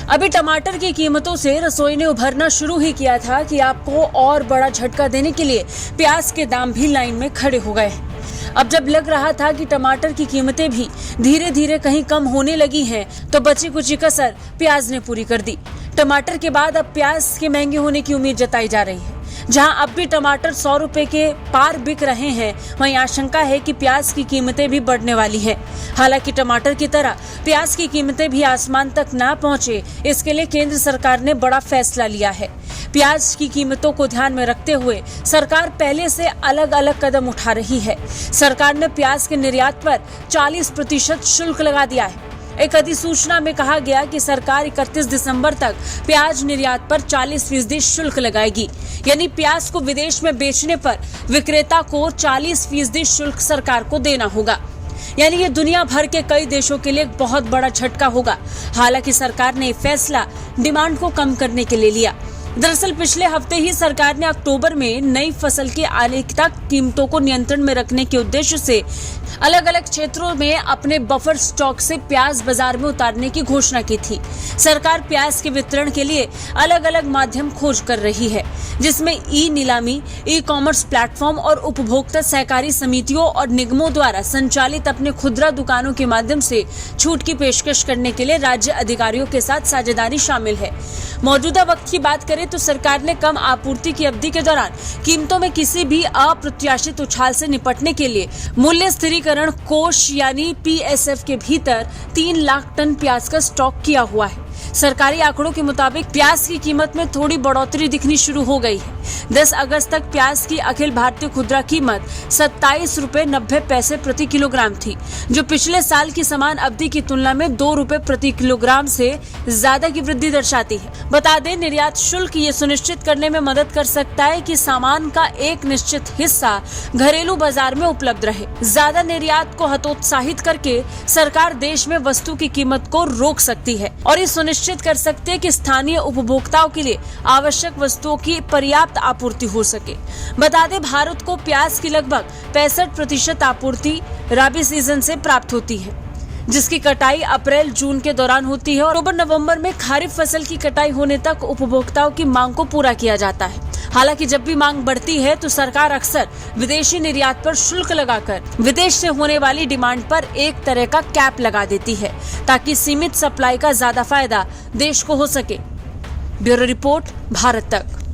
अभी टमाटर की कीमतों से रसोई ने उभरना शुरू ही किया था कि आपको और बड़ा झटका देने के लिए प्याज के दाम भी लाइन में खड़े हो गए। अब जब लग रहा था कि टमाटर की कीमतें भी धीरे धीरे कहीं कम होने लगी हैं, तो बची कुची कसर प्याज ने पूरी कर दी। टमाटर के बाद अब प्याज के महंगे होने की उम्मीद जताई जा रही है। जहां अब भी टमाटर 100 रुपए के पार बिक रहे हैं, वहीं आशंका है कि प्याज की कीमतें भी बढ़ने वाली हैं। हालांकि टमाटर की तरह प्याज की कीमतें भी आसमान तक ना पहुंचे, इसके लिए केंद्र सरकार ने बड़ा फैसला लिया है। प्याज की कीमतों को ध्यान में रखते हुए सरकार पहले से अलग अलग कदम उठा रही है। सरकार ने प्याज के निर्यात पर 40% शुल्क लगा दिया है। एक अधिसूचना में कहा गया कि सरकार 31 दिसंबर तक प्याज निर्यात पर 40% शुल्क लगाएगी। यानी प्याज को विदेश में बेचने पर विक्रेता को 40% शुल्क सरकार को देना होगा। यानी ये दुनिया भर के कई देशों के लिए एक बहुत बड़ा झटका होगा। हालांकि सरकार ने फैसला डिमांड को कम करने के लिए लिया। दरअसल पिछले हफ्ते ही सरकार ने अक्टूबर में नई फसल के आने तक कीमतों को नियंत्रण में रखने के उद्देश्य से अलग अलग क्षेत्रों में अपने बफर स्टॉक से प्याज बाजार में उतारने की घोषणा की थी। सरकार प्याज के वितरण के लिए अलग अलग माध्यम खोज कर रही है, जिसमें ई नीलामी, ई कॉमर्स प्लेटफॉर्म और उपभोक्ता सहकारी समितियों और निगमों द्वारा संचालित अपने खुदरा दुकानों के माध्यम से छूट की पेशकश करने के लिए राज्य अधिकारियों के साथ साझेदारी शामिल है। मौजूदा वक्त की बात करें तो सरकार ने कम आपूर्ति की अवधि के दौरान कीमतों में किसी भी अप्रत्याशित उछाल से निपटने के लिए मूल्य स्थिरीकरण कोष यानी PSF के भीतर 3 लाख टन प्याज का स्टॉक किया हुआ है। सरकारी आंकड़ों के मुताबिक प्याज की कीमत में थोड़ी बढ़ोतरी दिखनी शुरू हो गई है। 10 अगस्त तक प्याज की अखिल भारतीय खुदरा कीमत 27 रुपए 90 पैसे प्रति किलोग्राम थी, जो पिछले साल की समान अवधि की तुलना में 2 रुपए प्रति किलोग्राम से ज्यादा की वृद्धि दर्शाती है। बता दें, निर्यात शुल्क ये सुनिश्चित करने में मदद कर सकता है कि सामान का एक निश्चित हिस्सा घरेलू बाजार में उपलब्ध रहे। ज्यादा निर्यात को हतोत्साहित करके सरकार देश में वस्तु की कीमत को रोक सकती है और ये सुनिश्चित कर सकते हैं कि स्थानीय उपभोक्ताओं के लिए आवश्यक वस्तुओं की पर्याप्त आपूर्ति हो सके। बता दें, भारत को प्याज की लगभग 65% आपूर्ति रबी सीजन से प्राप्त होती है, जिसकी कटाई अप्रैल जून के दौरान होती है और अक्टूबर नवंबर में खरीफ फसल की कटाई होने तक उपभोक्ताओं की मांग को पूरा किया जाता है। हालांकि जब भी मांग बढ़ती है तो सरकार अक्सर विदेशी निर्यात पर शुल्क लगाकर विदेश से होने वाली डिमांड पर एक तरह का कैप लगा देती है, ताकि सीमित सप्लाई का ज्यादा फायदा देश को हो सके। ब्यूरो रिपोर्ट, भारत तक।